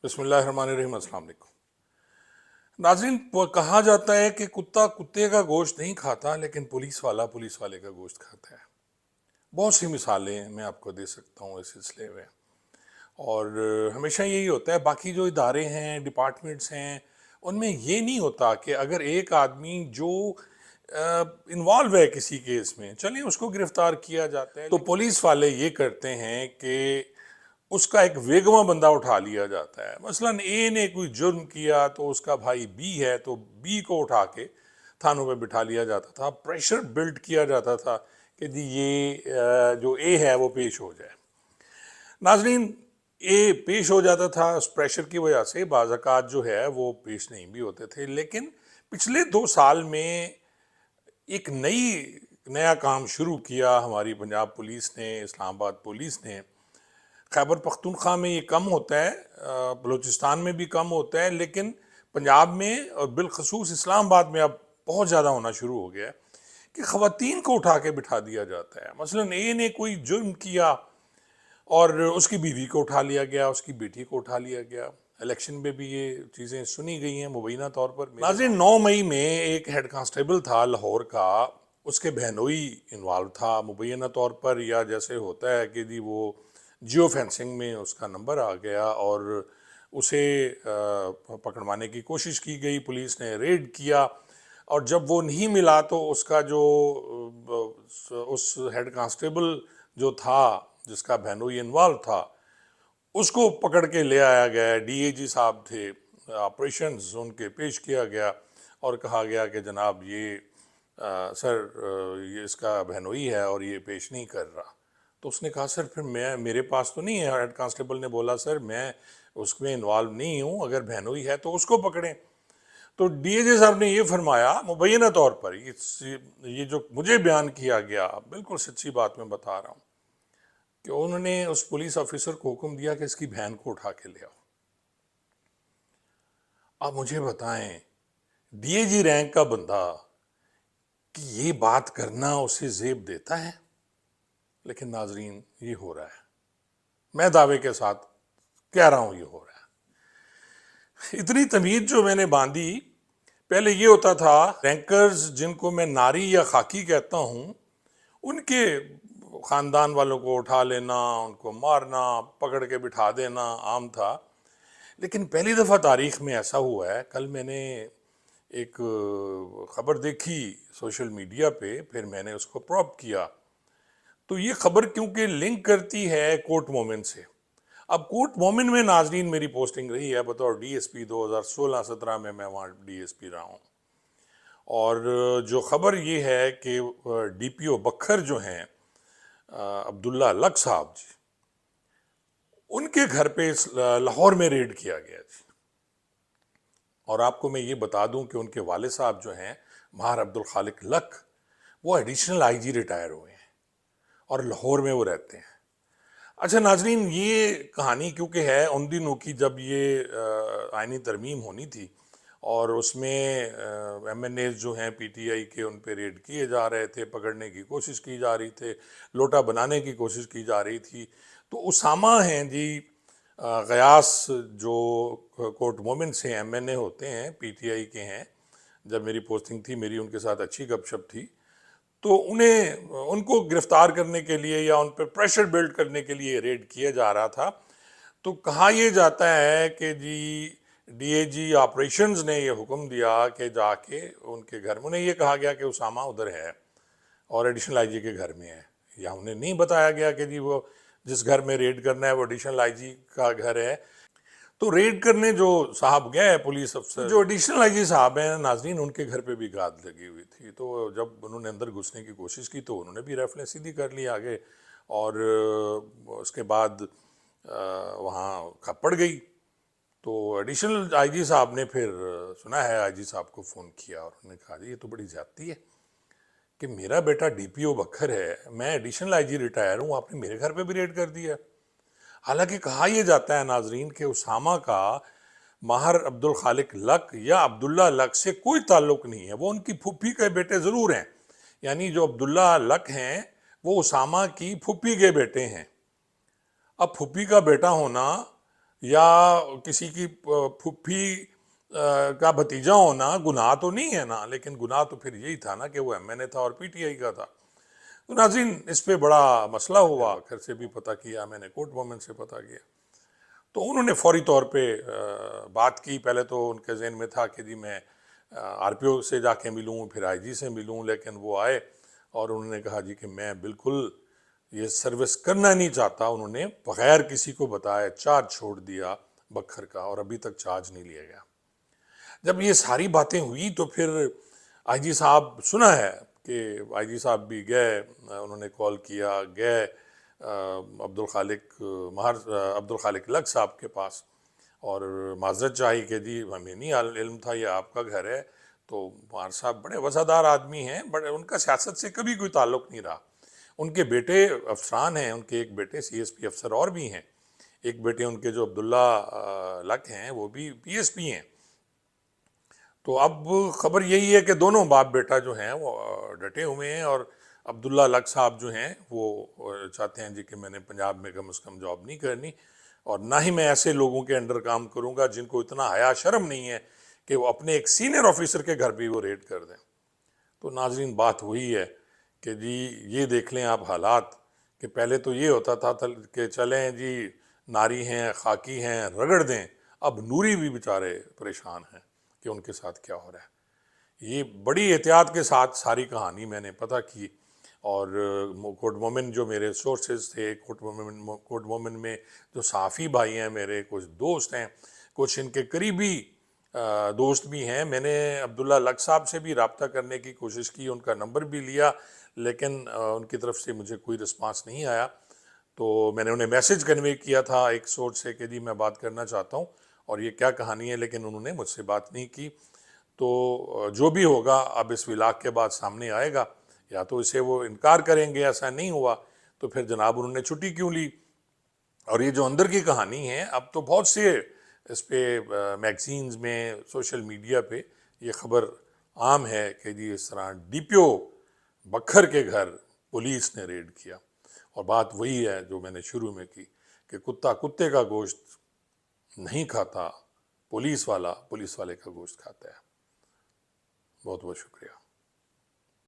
बिस्मिल्लाहिर्रहमानिर्रहीम। अस्सलाम वालेकुम नाज़रीन। कहा जाता है कि कुत्ता कुत्ते का गोश्त नहीं खाता, लेकिन पुलिस वाला पुलिस वाले का गोश्त खाता है। बहुत सी मिसालें मैं आपको दे सकता हूँ इस सिलसिले में। और हमेशा यही होता है, बाकी जो इदारे हैं, डिपार्टमेंट्स हैं, उनमें ये नहीं होता कि अगर एक आदमी जो इन्वॉल्व है किसी केस में, चलिए उसको गिरफ्तार किया जाता है, तो पुलिस वाले ये करते हैं कि उसका एक वेगवा बंदा उठा लिया जाता है। मसलन ए ने कोई जुर्म किया तो उसका भाई बी है, तो बी को उठा के थानों में बिठा लिया जाता था। प्रेशर बिल्ड किया जाता था कि जी ये जो ए है वो पेश हो जाए। नाजरीन, ए पेश हो जाता था, उस प्रेशर की वजह से बाज़ औक़ात जो है वो पेश नहीं भी होते थे। लेकिन पिछले 2 साल में एक नया काम शुरू किया हमारी पंजाब पुलिस ने, इस्लामाबाद पुलिस ने। खैबर पख्तूनख्वा में ये कम होता है, बलूचिस्तान में भी कम होता है, लेकिन पंजाब में और बिलखसूस इस्लामाबाद में अब बहुत ज़्यादा होना शुरू हो गया है कि ख़वातीन को उठा के बिठा दिया जाता है। मसलन ए ने कोई जुर्म किया और उसकी बीवी को उठा लिया गया, उसकी बेटी को उठा लिया गया। इलेक्शन में भी ये चीज़ें सुनी गई हैं मुबैना तौर पर। नाज़रीन, 9 मई में एक हेड कांस्टेबल था लाहौर का, उसके बहनोई इन्वॉल्व था मुबैना तौर पर, या जैसे होता है कि जी वो जियो फेंसिंग में उसका नंबर आ गया और उसे पकड़वाने की कोशिश की गई। पुलिस ने रेड किया और जब वो नहीं मिला तो उसका जो उस हेड कांस्टेबल जो था जिसका बहनोई इन्वॉल्व था, उसको पकड़ के ले आया गया। डीएजी साहब थे ऑपरेशंस, उनके पेश किया गया और कहा गया कि जनाब ये सर ये इसका बहनोई है और ये पेश नहीं कर रहा। तो उसने कहा सर फिर मेरे पास तो नहीं है। हेड कांस्टेबल ने बोला सर मैं उसमें इन्वॉल्व नहीं हूँ, अगर बहनोई है तो उसको पकड़ें। तो डीएजी साहब ने ये फरमाया मुबैना तौर पर, ये जो मुझे बयान किया गया बिल्कुल सच्ची बात मैं बता रहा हूँ, कि उन्होंने उस पुलिस ऑफिसर को हुक्म दिया कि इसकी बहन को उठा के ले आओ। अब मुझे बताएं, डीएजी रैंक का बंदा कि ये बात करना उसे जेब देता है? लेकिन नाजरीन, ये हो रहा है। मैं दावे के साथ कह रहा हूं ये हो रहा है। इतनी तमीज जो मैंने बांधी, पहले ये होता था रैंकर्स जिनको मैं नारी या खाकी कहता हूं, उनके खानदान वालों को उठा लेना, उनको मारना, पकड़ के बिठा देना आम था। लेकिन पहली दफ़ा तारीख में ऐसा हुआ है। कल मैंने एक खबर देखी सोशल मीडिया पे, फिर मैंने उसको प्रॉप किया। तो ये खबर क्योंकि लिंक करती है कोर्ट मोमिन से। अब कोर्ट मोमिन में नाजरीन मेरी पोस्टिंग रही है बतौर डीएसपी। 2016-17 में मैं वहाँ डीएसपी रहा हूँ। और जो खबर ये है कि डीपीओ बखर जो हैं अब्दुल्ला लक साहब जी, उनके घर पे लाहौर में रेड किया गया जी। और आपको मैं ये बता दूं कि उनके वाले साहब जो हैं माहर अब्दुल खालिक लक, वो एडिशनल आईजी रिटायर हुए हैं और लाहौर में वो रहते हैं। अच्छा नाजरीन, ये कहानी क्योंकि है उन दिनों की जब ये आईनी तरमीम होनी थी और उसमें एमएनएस जो हैं पीटीआई के, उन पे रेड किए जा रहे थे, पकड़ने की कोशिश की जा रही थे, लोटा बनाने की कोशिश की जा रही थी। तो उसामा हैं जी गयास, जो कोर्ट मोमिन से एमएनए होते हैं, पीटीआई के हैं। जब मेरी पोस्टिंग थी, मेरी उनके साथ अच्छी गपशप थी। तो उनको गिरफ्तार करने के लिए या उन पर प्रेशर बिल्ड करने के लिए रेड किया जा रहा था। तो कहा यह जाता है कि जी डीएजी ऑपरेशंस ने ये हुक्म दिया कि जाके उनके घर में, उन्हें ये कहा गया कि उसामा उधर है और एडिशनल आईजी के घर में है, या उन्हें नहीं बताया गया कि जी वो जिस घर में रेड करना है वो एडिशनल आईजी का घर है। तो रेड करने जो साहब गए पुलिस अफसर, जो एडिशनल आईजी साहब हैं नाजरीन, उनके घर पे भी गाद लगी हुई थी। तो जब उन्होंने अंदर घुसने की कोशिश की तो उन्होंने भी राइफलें सीधी कर ली आगे, और उसके बाद वहाँ खप पड़ गई। तो एडिशनल आईजी साहब ने फिर सुना है आईजी साहब को फ़ोन किया और उन्होंने कहा ये तो बड़ी ज़्यादती है कि मेरा बेटा डीपीओ बखर है, मैं एडिशनल आईजी रिटायर हूँ, आपने मेरे घर पे भी रेड कर दिया। हालांकि कहा यह जाता है नाजरीन कि उसामा का माहर अब्दुल खालिक लक या अब्दुल्ला लक से कोई ताल्लुक नहीं है। वो उनकी फूफी के बेटे ज़रूर हैं, यानी जो अब्दुल्ला लक हैं वो उसामा की फूफी के बेटे हैं। अब फूफी का बेटा होना یا کسی کی پھوپھی کا بھتیجا ہونا گناہ تو نہیں ہے نا، لیکن گناہ تو پھر یہی تھا نا کہ وہ MNA تھا اور PTI کا تھا۔ تو ناظرین اس پہ بڑا مسئلہ ہوا، گھر سے بھی پتہ کیا میں نے، کوٹ وومن سے پتہ کیا، تو انہوں نے فوری طور پہ بات کی۔ پہلے تو ان کے ذہن میں تھا کہ جی میں RPO سے جا کے ملوں، پھر IG سے ملوں، لیکن وہ آئے اور انہوں نے کہا جی کہ میں بالکل یہ سروس کرنا نہیں چاہتا۔ انہوں نے بغیر کسی کو بتائے چارج چھوڑ دیا بکھر کا، اور ابھی تک چارج نہیں لیا گیا۔ جب یہ ساری باتیں ہوئی تو پھر IG صاحب، سنا ہے کہ IG صاحب بھی گئے، انہوں نے کال کیا، گئے عبدالخالق لگ صاحب کے پاس اور معذرت چاہی کہ جی ہمیں نہیں علم تھا یہ آپ کا گھر ہے۔ تو مار صاحب بڑے وفادار آدمی ہیں، بڑے، ان کا سیاست سے کبھی کوئی تعلق نہیں رہا۔ ان کے بیٹے افسران ہیں، ان کے ایک بیٹے CSP افسر اور بھی ہیں، ایک بیٹے ان کے جو عبداللہ لک ہیں وہ بھی PSP ہیں۔ تو اب خبر یہی ہے کہ دونوں باپ بیٹا جو ہیں وہ ڈٹے ہوئے ہیں، اور عبداللہ لک صاحب جو ہیں وہ چاہتے ہیں جی کہ میں نے پنجاب میں کم از کم جاب نہیں کرنی، اور نہ ہی میں ایسے لوگوں کے انڈر کام کروں گا جن کو اتنا حیا شرم نہیں ہے کہ وہ اپنے ایک سینئر آفیسر کے گھر بھی وہ ریڈ کر دیں۔ تو ناظرین بات وہی ہے کہ جی یہ دیکھ لیں آپ حالات، کہ پہلے تو یہ ہوتا تھا کہ چلیں جی ناری ہیں، خاکی ہیں، رگڑ دیں، اب نوری بھی بیچارے پریشان ہیں کہ ان کے ساتھ کیا ہو رہا ہے۔ یہ بڑی احتیاط کے ساتھ ساری کہانی میں نے پتہ کی، اور کوٹ مومن جو میرے سورسز تھے، کوٹ مومن میں جو صحافی بھائی ہیں میرے، کچھ دوست ہیں، کچھ ان کے قریبی دوست بھی ہیں، میں نے عبداللہ لک صاحب سے بھی رابطہ کرنے کی کوشش کی، ان کا نمبر بھی لیا، لیکن ان کی طرف سے مجھے کوئی رسپانس نہیں آیا۔ تو میں نے انہیں میسج کنوے کیا تھا ایک سورس سے کہ جی میں بات کرنا چاہتا ہوں اور یہ کیا کہانی ہے، لیکن انہوں نے مجھ سے بات نہیں کی۔ تو جو بھی ہوگا اب اس ولاگ کے بعد سامنے آئے گا، یا تو اسے وہ انکار کریں گے، ایسا نہیں ہوا تو پھر جناب انہوں نے چھٹی کیوں لی۔ اور یہ جو اندر کی کہانی ہے، اب تو بہت سے اس پہ میگزینز میں، سوشل میڈیا پہ یہ خبر عام ہے کہ جی اس طرح DPO بکھر کے گھر پولیس نے ریڈ کیا، اور بات وہی ہے جو میں نے شروع میں کی کہ کتا کتے کا گوشت نہیں کھاتا، پولیس والے کا گوشت کھاتا ہے۔ بہت بہت شکریہ۔